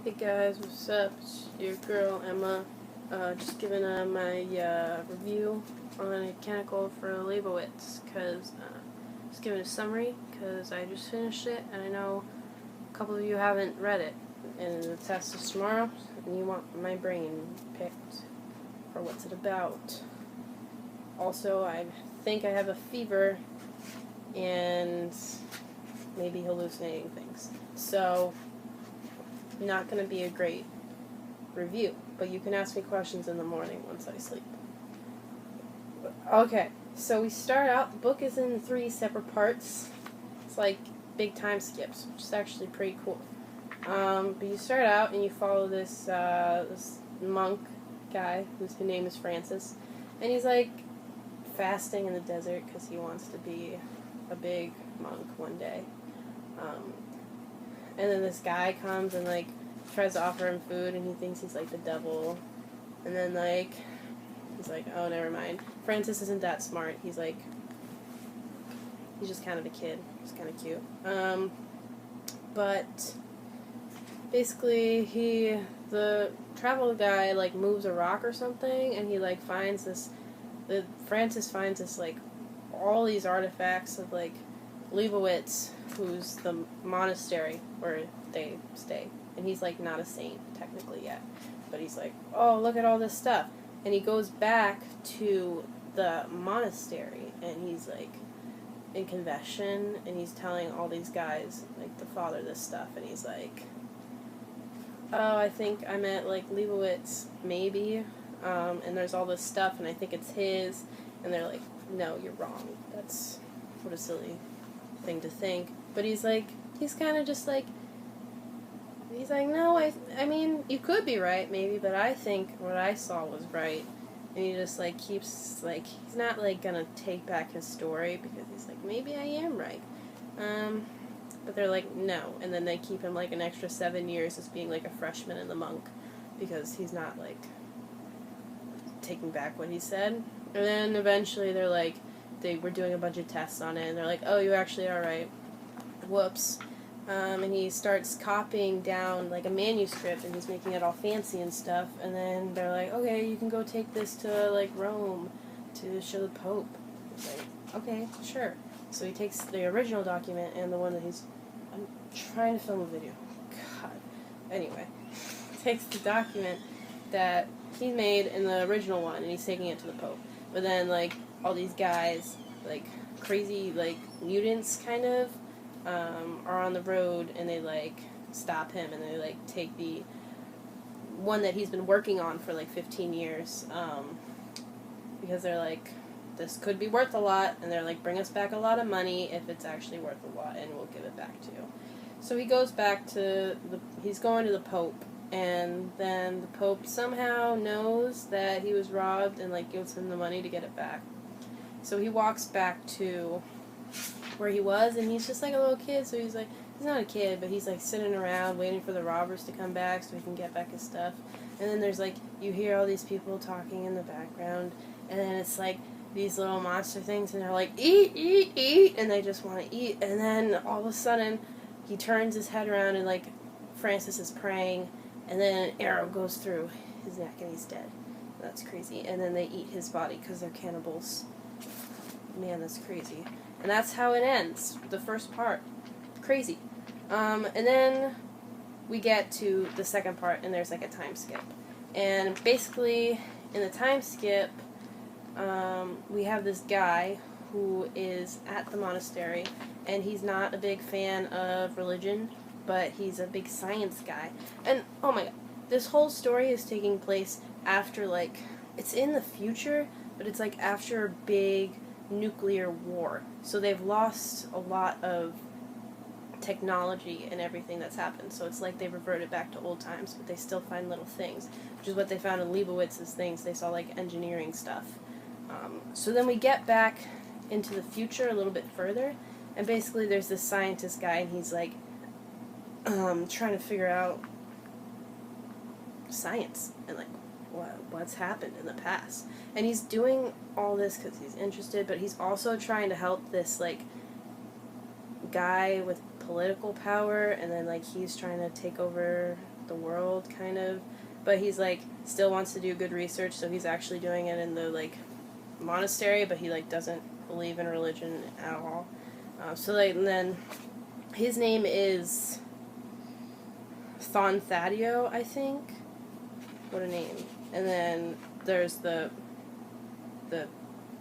Hey guys, what's up? It's your girl Emma. Just giving my review on Canticle for Leibowitz, because just giving a summary because I just finished it and I know a couple of you haven't read it, and the test is tomorrow and you want my brain picked for what's it about. Also, I think I have a fever and maybe hallucinating things, so not going to be a great review, but you can ask me questions in the morning once I sleep. Okay, so we start out, the book is in 3 separate parts. It's like big time skips, which is actually pretty cool. But you start out and you follow this this monk guy whose name is Francis, and he's like fasting in the desert because he wants to be a big monk one day. And then this guy comes and, like, tries to offer him food, and he thinks he's, like, the devil. And then, like, he's like, oh, never mind. Francis isn't that smart. He's just kind of a kid. He's kind of cute. But basically, the travel guy, like, moves a rock or something, and he, like, finds this, Francis finds this, like, all these artifacts of, like, Leibowitz, who's the monastery where they stay. And he's, like, not a saint, technically, yet. But he's like, oh, look at all this stuff. And he goes back to the monastery, and he's, like, in confession, and he's telling all these guys, like, the father, this stuff. And he's like, oh, I think I meant, like, Leibowitz, maybe. And there's all this stuff, and I think it's his. And they're like, no, you're wrong. That's, what a silly thing to think. But he's kind of just like, he's like, no, I mean, you could be right, maybe, but I think what I saw was right. And he just, like, keeps, like, he's not, like, gonna take back his story, because he's like, maybe I am right. But they're like, no. And then they keep him, like, an extra 7 years as being, like, a freshman in the monk, because he's not, like, taking back what he said. And then eventually they're like, they were doing a bunch of tests on it, and they're like, oh, you actually are right. Whoops. And he starts copying down, like, a manuscript, and he's making it all fancy and stuff, and then they're like, okay, you can go take this to, like, Rome to show the Pope. He's like, okay, sure. So he takes the original document and the one that I'm trying to film a video. God. Anyway. Takes the document that he made in the original one, and he's taking it to the Pope. But then, like, all these guys, like, crazy, like, mutants, kind of, are on the road, and they, like, stop him, and they, like, take the one that he's been working on for, like, 15 years, because they're like, this could be worth a lot, and they're like, bring us back a lot of money if it's actually worth a lot, and we'll give it back to you. So he goes back to he's going to the Pope, and then the Pope somehow knows that he was robbed and, like, gives him the money to get it back. So he walks back to where he was, and he's just like a little kid, so he's like, he's not a kid, but he's like sitting around waiting for the robbers to come back so he can get back his stuff. And then there's, like, you hear all these people talking in the background, and then it's like these little monster things, and they're like, eat, eat, eat, and they just want to eat. And then all of a sudden he turns his head around, and, like, Francis is praying, and then an arrow goes through his neck and he's dead. That's crazy. And then they eat his body because they're cannibals. Man, that's crazy. And that's how it ends, the first part. Crazy. And then we get to the second part, and there's, like, a time skip. And basically, in the time skip, we have this guy who is at the monastery, and he's not a big fan of religion, but he's a big science guy. And, oh my god, this whole story is taking place after, like, it's in the future, but it's, like, after a big nuclear war. So they've lost a lot of technology and everything that's happened. So it's like they reverted back to old times, but they still find little things, which is what they found in Leibowitz's things. They saw, like, engineering stuff. So then we get back into the future a little bit further, and basically there's this scientist guy, and he's, like, trying to figure out science and, like, what's happened in the past. And he's doing all this because he's interested, but he's also trying to help this, like, guy with political power, and then, like, he's trying to take over the world, kind of. But he's, like, still wants to do good research, so he's actually doing it in the, like, monastery, but he, like, doesn't believe in religion at all. So, like, and then his name is Thonthadeo, I think. What a name. And then there's the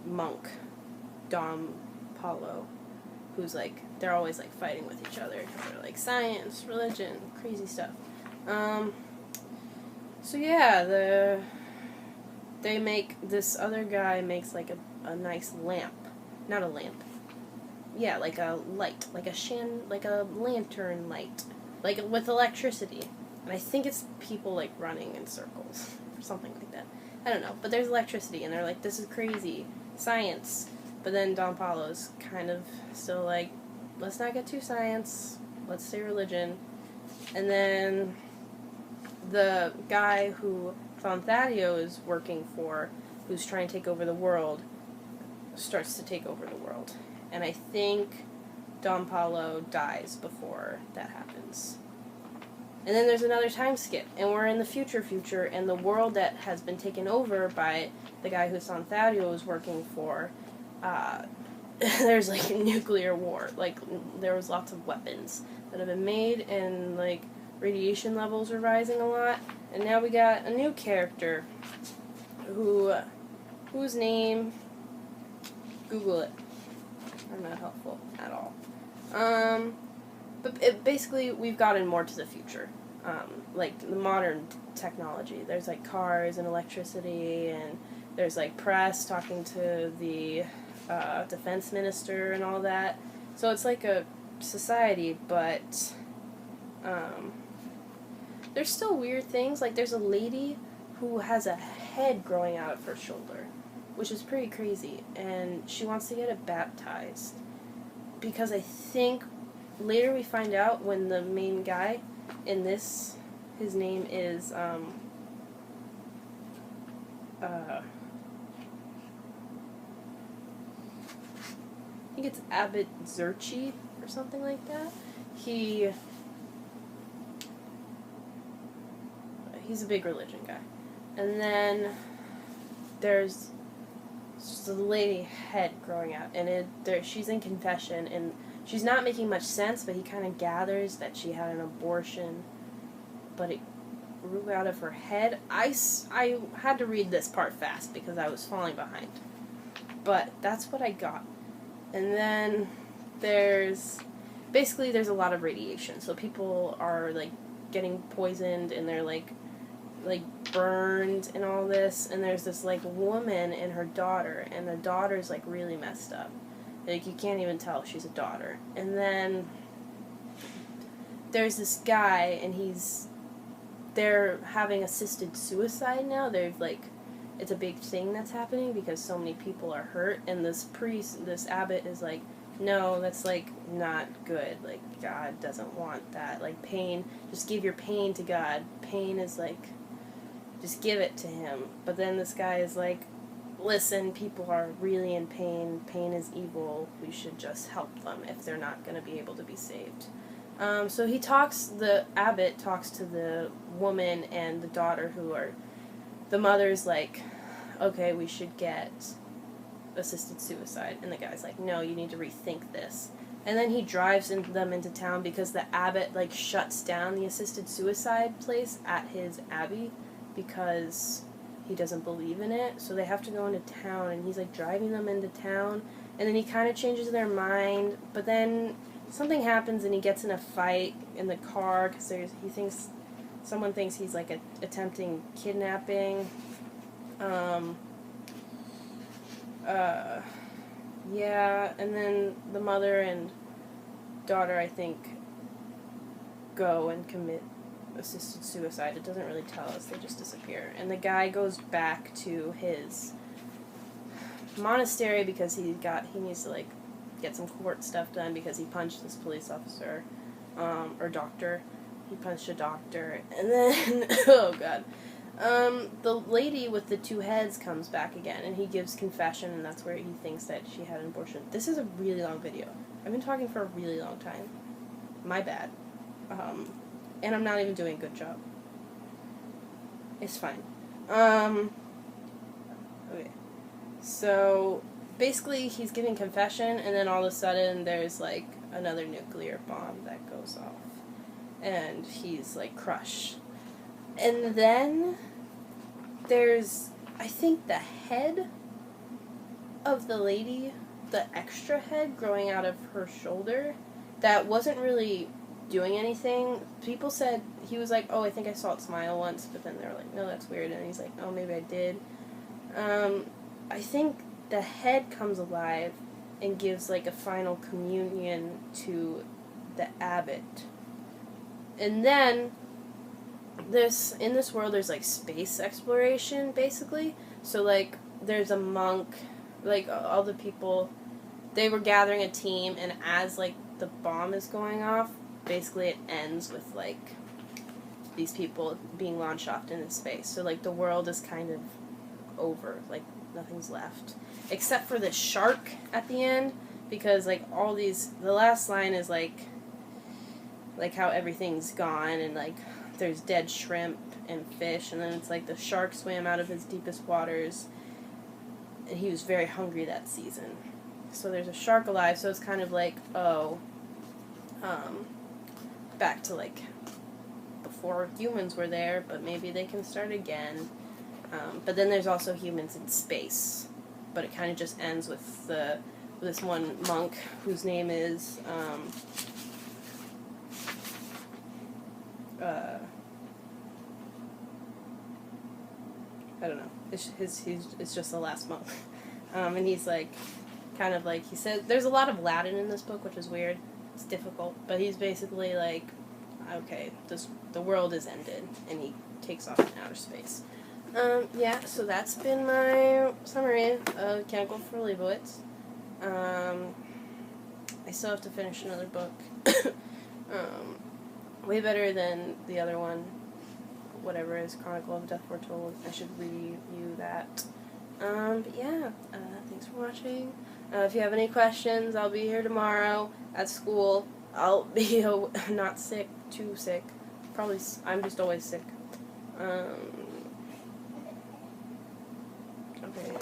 monk, Dom Paulo, who's, like, they're always, like, fighting with each other, because they're, like, science, religion, crazy stuff. So yeah, they make, this other guy makes, like, a nice lamp. Not a lamp. Yeah, like a light. Like a lantern light. Like, with electricity. And I think it's people, like, running in circles. Or something like that. I don't know. But there's electricity, and they're like, this is crazy. Science. But then Don Paulo's kind of still like, let's not get too science. Let's stay religion. And then the guy who Thonthadeo is working for, who's trying to take over the world, starts to take over the world. And I think Don Paulo dies before that happens. And then there's another time skip, and we're in the future, and the world that has been taken over by the guy who Thonthadeo is working for, there's, like, a nuclear war. Like, there was lots of weapons that have been made, and, like, radiation levels are rising a lot. And now we got a new character whose name, Google it. I'm not helpful at all. But basically, we've gotten more to the future. Like, the modern technology. There's, like, cars and electricity, and there's, like, press talking to the defense minister and all that. So it's like a society, but there's still weird things. Like, there's a lady who has a head growing out of her shoulder, which is pretty crazy, and she wants to get it baptized. Because I think later we find out when the main guy in this, his name is, I think it's Abbot Zerchi or something like that. He's a big religion guy. And then there's the lady head growing out, and she's in confession, and she's not making much sense, but he kind of gathers that she had an abortion, but it grew out of her head. I had to read this part fast because I was falling behind, but that's what I got. And then there's a lot of radiation, so people are, like, getting poisoned, and they're like burned and all this, and there's this, like, woman and her daughter, and the daughter's, like, really messed up. Like, you can't even tell she's a daughter. And then there's this guy, and they're having assisted suicide now. It's a big thing that's happening because so many people are hurt, and this abbot is like, no, that's, like, not good. Like, God doesn't want that. Like, pain, just give your pain to God. Pain is, like, just give it to him. But then this guy is like, listen, people are really in pain. Pain is evil. We should just help them if they're not going to be able to be saved. So the abbot talks to the woman and the daughter the mother's like, okay, we should get assisted suicide. And the guy's like, no, you need to rethink this. And then he drives them into town because the abbot, like, shuts down the assisted suicide place at his abbey because he doesn't believe in it. So they have to go into town, and he's, like, driving them into town. And then he kind of changes their mind, but then something happens and he gets in a fight in the car because someone thinks he's, like, attempting kidnapping. Yeah, and then the mother and daughter, I think, go and commit assisted suicide. It doesn't really tell us, they just disappear. And the guy goes back to his monastery because he needs to, like, get some court stuff done because he punched this police officer, or doctor. He punched a doctor, and then, oh god, the lady with the two heads comes back again, and he gives confession, and that's where he thinks that she had an abortion. This is a really long video. I've been talking for a really long time. My bad. And I'm not even doing a good job. It's fine. Okay. So, basically, he's giving confession, and then all of a sudden, there's, like, another nuclear bomb that goes off. And he's, like, crushed. And then, there's, I think, the head of the lady, the extra head growing out of her shoulder, that wasn't really doing anything. People said, he was like, oh, I think I saw it smile once, but then they were like, no, that's weird, and he's like, oh, maybe I did. I think the head comes alive and gives, like, a final communion to the abbot. And then, in this world, there's, like, space exploration, basically. So, like, there's a monk, like, all the people, they were gathering a team, and as, like, the bomb is going off, basically it ends with, like, these people being launched off into space. So, like, the world is kind of over. Like, nothing's left. Except for the shark at the end, because, like, all these, the last line is, like how everything's gone, and, like, there's dead shrimp and fish, and then it's, like, the shark swam out of his deepest waters, and he was very hungry that season. So there's a shark alive, so it's kind of like, back to, like, before humans were there, but maybe they can start again. But then there's also humans in space, but it kind of just ends with this one monk whose name is, I don't know. It's just the last monk. And he's, like, kind of, like, he says, there's a lot of Latin in this book, which is weird. It's difficult, but he's basically, like, okay, the world is ended, and he takes off in outer space. Yeah, so that's been my summary of Canticle for Leibowitz. I still have to finish another book. Way better than the other one, whatever it is, Chronicle of Death Foretold. I should review that. But yeah, thanks for watching. If you have any questions, I'll be here tomorrow at school. I'll be not sick, too sick. Probably, I'm just always sick. Okay.